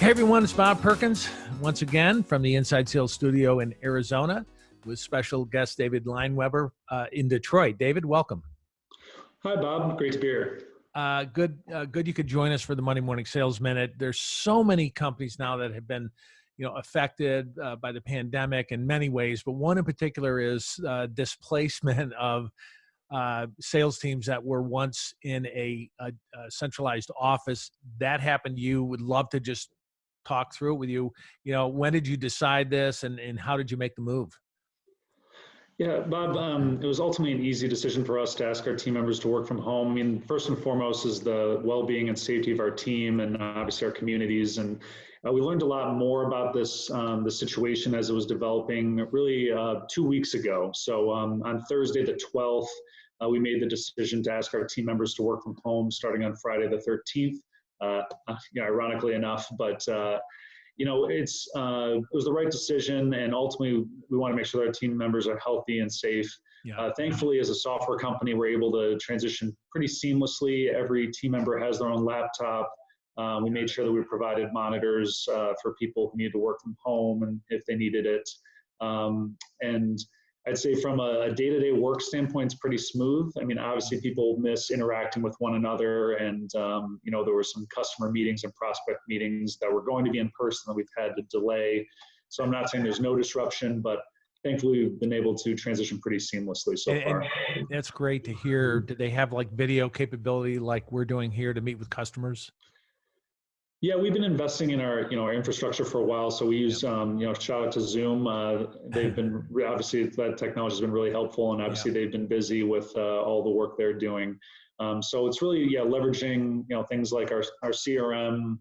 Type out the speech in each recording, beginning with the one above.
Hey everyone, it's Bob Perkins once again from the Inside Sales Studio in Arizona with special guest David Leinweber in Detroit. David, welcome. Hi, Bob. Great to be here. Good you could join us for the Monday Morning Sales Minute. There's so many companies now that have been affected by the pandemic in many ways, but one in particular is displacement of sales teams that were once in a centralized office. That happened to you. Would love to just talk through it with you. When did you decide this and how did you make the move? Yeah, Bob, it was ultimately an easy decision for us to ask our team members to work from home. I mean, first and foremost is the well-being and safety of our team and obviously our communities. And we learned a lot more about this the situation as it was developing really 2 weeks ago. So on Thursday, the 12th, we made the decision to ask our team members to work from home starting on Friday, the 13th. Ironically enough, but it was the right decision, and ultimately we want to make sure that our team members are healthy and safe. Thankfully, as a software company, we're able to transition pretty seamlessly. Every team member has their own laptop. We made sure that we provided monitors for people who needed to work from home and if they needed it. And I'd say from a day-to-day work standpoint, it's pretty smooth. I mean, obviously people miss interacting with one another, and there were some customer meetings and prospect meetings that were going to be in person that we've had to delay. So I'm not saying there's no disruption, but thankfully we've been able to transition pretty seamlessly so far. And that's great to hear. Did they have like video capability like we're doing here to meet with customers? Yeah, we've been investing in our infrastructure for a while. So we use shout out to Zoom. They've been obviously that technology has been really helpful, and obviously they've been busy with all the work they're doing. So it's really leveraging things like our CRM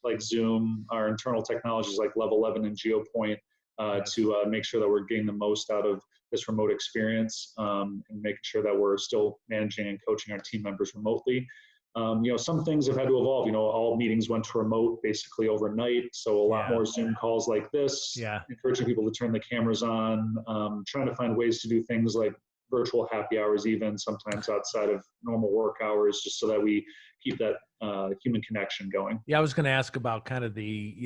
like Zoom, our internal technologies like LevelEleven and GeoPoint to make sure that we're getting the most out of this remote experience and making sure that we're still managing and coaching our team members remotely. Some things have had to evolve. All meetings went to remote basically overnight. So a lot more Zoom calls like this, encouraging people to turn the cameras on, trying to find ways to do things like virtual happy hours, even sometimes outside of normal work hours, just so that we keep that human connection going. Yeah, I was going to ask about kind of the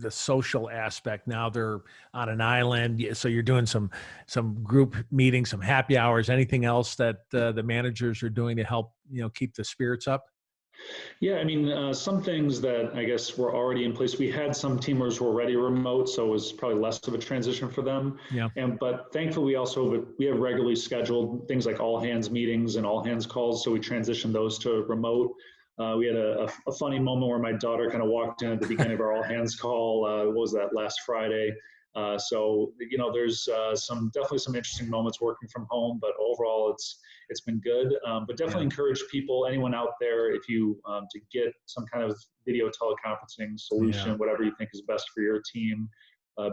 social aspect. Now they're on an island, so you're doing some group meetings, some happy hours. Anything else that the managers are doing to help keep the spirits up? Yeah, I mean, some things that I guess were already in place. We had some team members who were already remote, so it was probably less of a transition for them. But thankfully, we have regularly scheduled things like all hands meetings and all hands calls, so we transitioned those to remote. We had a funny moment where my daughter kind of walked in at the beginning of our all hands call. What was that, last Friday? So there's definitely some interesting moments working from home, but overall it's been good. But definitely encourage people, anyone out there, if you to get some kind of video teleconferencing solution, whatever you think is best for your team,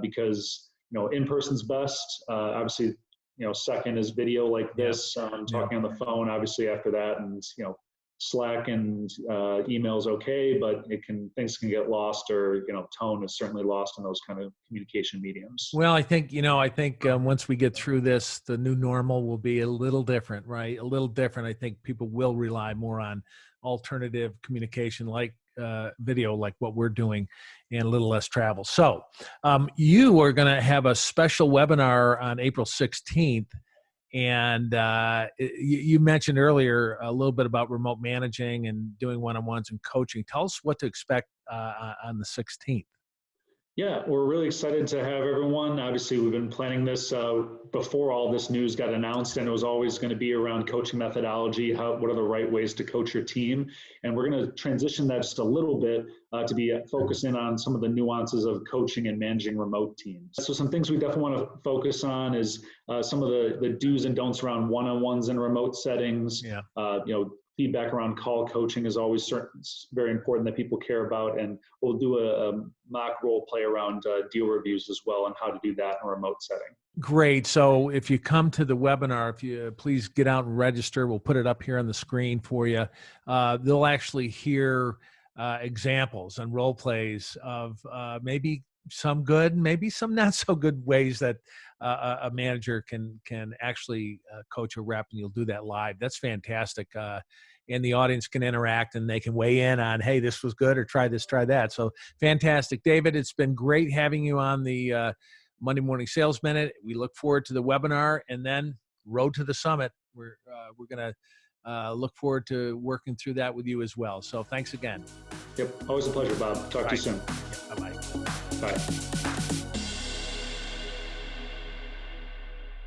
because in person's best. Obviously, second is video like this, talking on the phone. Obviously after that, and Slack and email's okay, but things can get lost, or tone is certainly lost in those kind of communication mediums. Well, I think once we get through this, the new normal will be a little different, right? A little different. I think people will rely more on alternative communication like video, like what we're doing, and a little less travel. So you are going to have a special webinar on April 16th. And you mentioned earlier a little bit about remote managing and doing one-on-ones and coaching. Tell us what to expect on the 16th. Yeah, we're really excited to have everyone. Obviously, we've been planning this before all this news got announced, and it was always going to be around coaching methodology, what are the right ways to coach your team. And we're going to transition that just a little bit to be focusing on some of the nuances of coaching and managing remote teams. So some things we definitely want to focus on is some of the do's and don'ts around one-on-ones in remote settings. Feedback around call coaching is always very important that people care about, and we'll do a mock role play around deal reviews as well and how to do that in a remote setting. Great. So if you come to the webinar, if you please get out and register, we'll put it up here on the screen for you. They'll actually hear examples and role plays of maybe some good, maybe some not so good ways that a manager can actually coach a rep, and you'll do that live. That's fantastic. And the audience can interact and they can weigh in on, hey, this was good, or try this, try that. So fantastic. David, it's been great having you on the Monday Morning Sales Minute. We look forward to the webinar and then road to the summit. We're going to look forward to working through that with you as well. So thanks again. Yep. Always a pleasure, Bob. Talk to you soon. Yeah, bye-bye. Bye.